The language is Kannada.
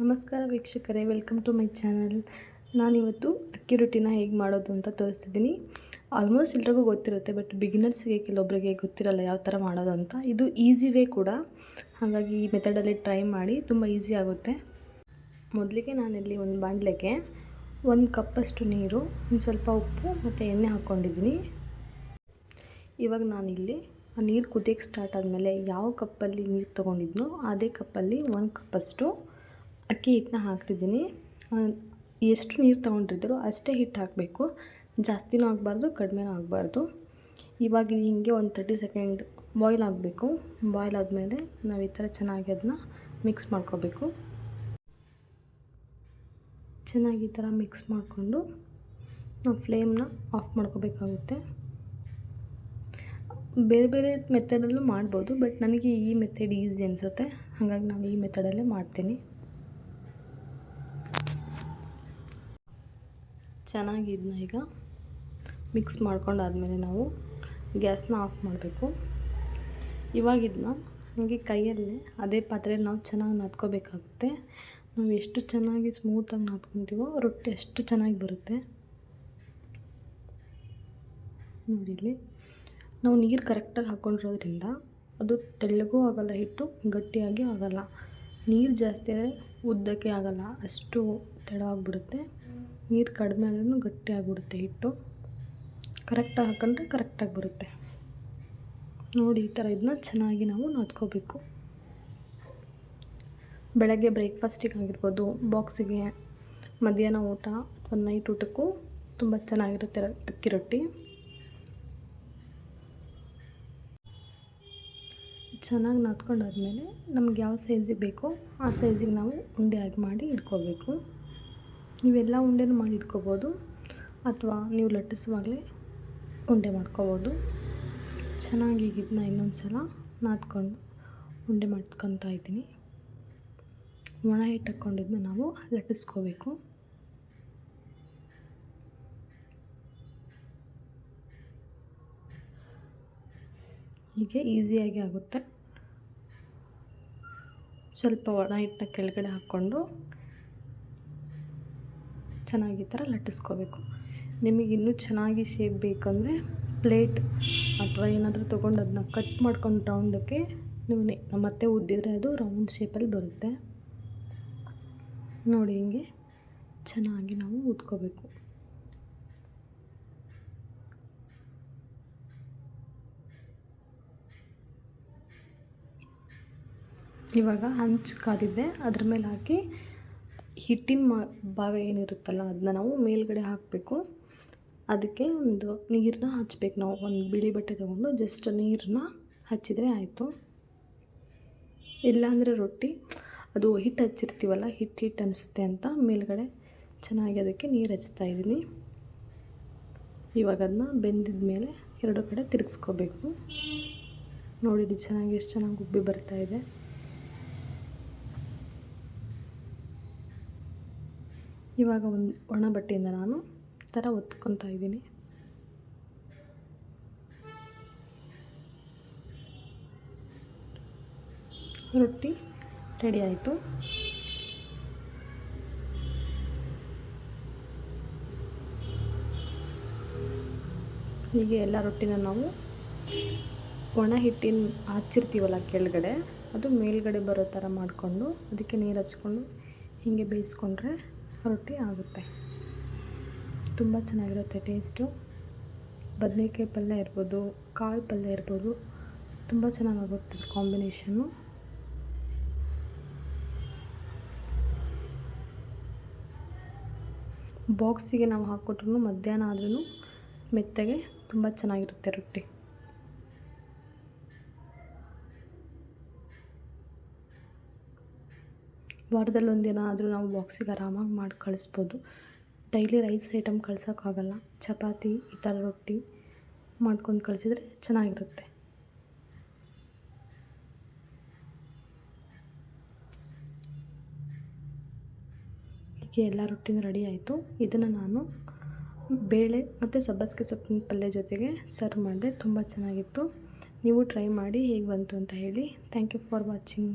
ನಮಸ್ಕಾರ ವೀಕ್ಷಕರೇ, ವೆಲ್ಕಮ್ ಟು ಮೈ ಚಾನಲ್. ನಾನಿವತ್ತು ಅಕ್ಕಿ ರೊಟ್ಟಿನ ಹೇಗೆ ಮಾಡೋದು ಅಂತ ತೋರಿಸ್ತಿದ್ದೀನಿ. ಆಲ್ಮೋಸ್ಟ್ ಎಲ್ರಿಗೂ ಗೊತ್ತಿರುತ್ತೆ, ಬಟ್ ಬಿಗಿನರ್ಸ್ಗೆ ಕೆಲವೊಬ್ಬರಿಗೆ ಗೊತ್ತಿರಲ್ಲ ಯಾವ ಥರ ಮಾಡೋದು ಅಂತ. ಇದು ಈಸಿ ವೇ ಕೂಡ, ಹಾಗಾಗಿ ಈ ಮೆಥಡಲ್ಲಿ ಟ್ರೈ ಮಾಡಿ, ತುಂಬ ಈಸಿ ಆಗುತ್ತೆ. ಮೊದಲಿಗೆ ನಾನಿಲ್ಲಿ ಒಂದು ಬಾಣಲೆಗೆ 1 ಕಪ್ಪಷ್ಟು ನೀರು, ಒಂದು ಸ್ವಲ್ಪ ಉಪ್ಪು ಮತ್ತು ಎಣ್ಣೆ ಹಾಕ್ಕೊಂಡಿದ್ದೀನಿ. ಇವಾಗ ನಾನಿಲ್ಲಿ ಆ ನೀರು ಕುದಿಯೋಕ್ಕೆ ಸ್ಟಾರ್ಟ್ ಆದಮೇಲೆ ಯಾವ ಕಪ್ಪಲ್ಲಿ ನೀರು ತೊಗೊಂಡಿದ್ನೋ ಅದೇ ಕಪ್ಪಲ್ಲಿ 1 ಕಪ್ಪಷ್ಟು ಅಕ್ಕಿ ಹಿಟ್ಟನ್ನ ಹಾಕ್ತಿದ್ದೀನಿ. ಎಷ್ಟು ನೀರು ತೊಗೊಂಡಿದ್ದೀರೋ ಅಷ್ಟೇ ಹಿಟ್ಟು ಹಾಕಬೇಕು, ಜಾಸ್ತಿನೂ ಆಗಬಾರ್ದು ಕಡಿಮೆನೂ ಆಗಬಾರ್ದು. ಇವಾಗ ಹಿಂಗೆ ಒಂದು 30 ಸೆಕೆಂಡ್ ಬಾಯ್ಲ್ ಆಗಬೇಕು. ಬಾಯ್ಲ್ ಆದಮೇಲೆ ನಾವು ಈ ಥರ ಚೆನ್ನಾಗಿ ಅದನ್ನ ಮಿಕ್ಸ್ ಮಾಡ್ಕೋಬೇಕು. ಚೆನ್ನಾಗಿ ಈ ಥರ ಮಿಕ್ಸ್ ಮಾಡಿಕೊಂಡು ನಾವು ಫ್ಲೇಮ್ನ ಆಫ್ ಮಾಡ್ಕೋಬೇಕಾಗುತ್ತೆ. ಬೇರೆ ಬೇರೆ ಮೆಥಡಲ್ಲೂ ಮಾಡ್ಬೋದು, ಬಟ್ ನನಗೆ ಈ ಮೆಥಡ್ ಈಸಿ ಅನಿಸುತ್ತೆ, ಹಾಗಾಗಿ ನಾನು ಈ ಮೆಥಡಲ್ಲೇ ಮಾಡ್ತೀನಿ. ಚೆನ್ನಾಗಿ ಇದನ್ನ ಈಗ ಮಿಕ್ಸ್ ಮಾಡ್ಕೊಂಡಾದ್ಮೇಲೆ ನಾವು ಗ್ಯಾಸ್ನ ಆಫ್ ಮಾಡಬೇಕು. ಇವಾಗ ಇದನ್ನ ಹಾಗೆ ಕೈಯಲ್ಲೇ ಅದೇ ಪಾತ್ರೆಯಲ್ಲಿ ನಾವು ಚೆನ್ನಾಗಿ ನಾದ್ಕೋಬೇಕಾಗುತ್ತೆ. ನಾವು ಎಷ್ಟು ಚೆನ್ನಾಗಿ ಸ್ಮೂತಾಗಿ ನಾದ್ಕೊತೀವೋ ರೊಟ್ಟಿ ಅಷ್ಟು ಚೆನ್ನಾಗಿ ಬರುತ್ತೆ. ನೋಡಿ, ಇಲ್ಲಿ ನಾವು ನೀರು ಕರೆಕ್ಟಾಗಿ ಹಾಕ್ಕೊಂಡಿರೋದ್ರಿಂದ ಅದು ತೆಳ್ಳಗೂ ಆಗೋಲ್ಲ, ಹಿಟ್ಟು ಗಟ್ಟಿಯಾಗಿ ಆಗೋಲ್ಲ. ನೀರು ಜಾಸ್ತಿ ಆದರೆ ಉದ್ದಕ್ಕೆ ಆಗೋಲ್ಲ, ಅಷ್ಟು ತೆಳ ಆಗಿಬಿಡುತ್ತೆ. ನೀರು ಕಡಿಮೆ ಆದ್ರೂ ಗಟ್ಟಿ ಆಗಿಬಿಡುತ್ತೆ ಹಿಟ್ಟು. ಕರೆಕ್ಟಾಗಿ ಹಾಕೊಂಡ್ರೆ ಕರೆಕ್ಟಾಗಿ ಬರುತ್ತೆ. ನೋಡಿ, ಈ ಥರ ಇದನ್ನ ಚೆನ್ನಾಗಿ ನಾವು ನಾದ್ಕೋಬೇಕು. ಬೆಳಗ್ಗೆ ಬ್ರೇಕ್ಫಾಸ್ಟಿಗೆ ಆಗಿರ್ಬೋದು, ಬಾಕ್ಸಿಗೆ, ಮಧ್ಯಾಹ್ನ ಊಟ ಅಥವಾ ನೈಟ್ ಊಟಕ್ಕೂ ತುಂಬ ಚೆನ್ನಾಗಿರುತ್ತೆ ಅಕ್ಕಿ ರೊಟ್ಟಿ. ಚೆನ್ನಾಗಿ ನಾದ್ಕೊಂಡಾದ್ಮೇಲೆ ನಮ್ಗೆ ಯಾವ ಸೈಜಿಗೆ ಬೇಕೋ ಆ ಸೈಜಿಗೆ ನಾವು ಉಂಡೆ ಆಗಿ ಮಾಡಿ ಇಟ್ಕೋಬೇಕು. ನೀವೆಲ್ಲ ಉಂಡೆನೂ ಮಾಡಿ ಇಟ್ಕೋಬೋದು, ಅಥವಾ ನೀವು ಲಟ್ಟಿಸುವಾಗಲೇ ಉಂಡೆ ಮಾಡ್ಕೋಬೋದು. ಚೆನ್ನಾಗಿ ಇದನ್ನ ಇನ್ನೊಂದು ಸಲ ನಾದ್ಕೊಂಡು ಉಂಡೆ ಮಾಡ್ಕೊತಾ ಇದ್ದೀನಿ. ಒಣ ಹಿಟ್ಟು ಹಾಕ್ಕೊಂಡಿದ್ದನ್ನ ನಾವು ಲಟ್ಟಿಸ್ಕೋಬೇಕು. ಹೀಗೆ ಈಸಿಯಾಗಿ ಆಗುತ್ತೆ. ಸ್ವಲ್ಪ ಒಣ ಹಿಟ್ಟನ್ನ ಕೆಳಗಡೆ ಹಾಕ್ಕೊಂಡು ಚೆನ್ನಾಗಿ ಈ ಥರ ಲಟ್ಟಿಸ್ಕೋಬೇಕು. ನಿಮಗೆ ಇನ್ನೂ ಚೆನ್ನಾಗಿ ಶೇಪ್ ಬೇಕಂದರೆ ಪ್ಲೇಟ್ ಅಥವಾ ಏನಾದರೂ ತೊಗೊಂಡು ಅದನ್ನ ಕಟ್ ಮಾಡ್ಕೊಂಡು ರೌಂಡಕ್ಕೆ ನೀವು ಮತ್ತೆ ಉದ್ದಿದ್ರೆ ಅದು ರೌಂಡ್ ಶೇಪಲ್ಲಿ ಬರುತ್ತೆ. ನೋಡಿ, ಹಿಂಗೆ ಚೆನ್ನಾಗಿ ನಾವು ಉದ್ಕೋಬೇಕು. ಇವಾಗ ಹಂಚು ಕಾದಿದ್ದೆ, ಅದ್ರ ಮೇಲೆ ಹಾಕಿ ಹಿಟ್ಟಿನ ಭಾಗ ಏನಿರುತ್ತಲ್ಲ ಅದನ್ನ ನಾವು ಮೇಲ್ಗಡೆ ಹಾಕಬೇಕು. ಅದಕ್ಕೆ ಒಂದು ನೀರನ್ನ ಹಚ್ಬೇಕು. ನಾವು ಒಂದು ಬಿಳಿ ಬಟ್ಟೆ ತೊಗೊಂಡು ಜಸ್ಟ್ ನೀರನ್ನ ಹಚ್ಚಿದರೆ ಆಯಿತು. ಇಲ್ಲಾಂದರೆ ರೊಟ್ಟಿ ಅದು ಹಿಟ್ಟು ಹಚ್ಚಿರ್ತೀವಲ್ಲ, ಹಿಟ್ಟು ಅನಿಸುತ್ತೆ ಅಂತ ಮೇಲ್ಗಡೆ ಚೆನ್ನಾಗಿ ಅದಕ್ಕೆ ನೀರು ಹಚ್ತಾ ಇದ್ದೀನಿ. ಇವಾಗ ಅದನ್ನ ಬೆಂದಿದ ಮೇಲೆ 2 ಕಡೆ ತಿರುಗಿಸ್ಕೋಬೇಕು. ನೋಡಿ, ಚೆನ್ನಾಗಿ ಎಷ್ಟು ಚೆನ್ನಾಗಿ ಉಬ್ಬಿ ಬರ್ತಾಯಿದೆ. ಇವಾಗ ಒಂದು ಒಣ ಬಟ್ಟೆಯಿಂದ ನಾನು ಈ ಥರ ಒತ್ಕೊತಾ ಇದ್ದೀನಿ. ರೊಟ್ಟಿ ರೆಡಿ ಆಯಿತು. ಹೀಗೆ ಎಲ್ಲ ರೊಟ್ಟಿನ ನಾವು ಒಣ ಹಿಟ್ಟಿನ ಹಚ್ಚಿರ್ತೀವಲ್ಲ ಕೆಳಗಡೆ, ಅದು ಮೇಲ್ಗಡೆ ಬರೋ ಥರ ಮಾಡಿಕೊಂಡು ಅದಕ್ಕೆ ನೀರು ಹಚ್ಕೊಂಡು ಹೀಗೆ ಬೇಯಿಸ್ಕೊಂಡ್ರೆ ರೊಟ್ಟಿ ಆಗುತ್ತೆ. ತುಂಬ ಚೆನ್ನಾಗಿರುತ್ತೆ ಟೇಸ್ಟು. ಬದನೇಕಾಯಿ ಪಲ್ಯ ಇರ್ಬೋದು, ಕಾಳು ಪಲ್ಯ ಇರ್ಬೋದು, ತುಂಬ ಚೆನ್ನಾಗಾಗುತ್ತೆ ಕಾಂಬಿನೇಷನ್ನು. ಬಾಕ್ಸಿಗೆ ನಾವು ಹಾಕ್ಕೊಟ್ರು ಮಧ್ಯಾಹ್ನ ಆದ್ರೂ ಮೆತ್ತಗೆ ತುಂಬ ಚೆನ್ನಾಗಿರುತ್ತೆ ರೊಟ್ಟಿ. ವಾರದಲ್ಲಿ ಒಂದಿನ ಆದರೂ ನಾವು ಬಾಕ್ಸಿಗೆ ಆರಾಮಾಗಿ ಮಾಡಿ ಕಳಿಸ್ಬೋದು. ಡೈಲಿ ರೈಸ್ ಐಟಮ್ ಕಳ್ಸೋಕ್ಕಾಗಲ್ಲ. ಚಪಾತಿ ಈ ಥರ ರೊಟ್ಟಿ ಮಾಡ್ಕೊಂಡು ಕಳಿಸಿದ್ರೆ ಚೆನ್ನಾಗಿರುತ್ತೆ. ಹೀಗೆ ಎಲ್ಲ ರೊಟ್ಟಿನೂ ರೆಡಿ ಆಯಿತು. ಇದನ್ನು ನಾನು ಬೇಳೆ ಮತ್ತು ಸಬ್ಬಸಿಗೆ ಸೊಪ್ಪಿನ ಪಲ್ಯ ಜೊತೆಗೆ ಸರ್ವ್ ಮಾಡಿದೆ. ತುಂಬ ಚೆನ್ನಾಗಿತ್ತು. ನೀವು ಟ್ರೈ ಮಾಡಿ ಹೇಗೆ ಬಂತು ಅಂತ ಹೇಳಿ. Thank you for watching.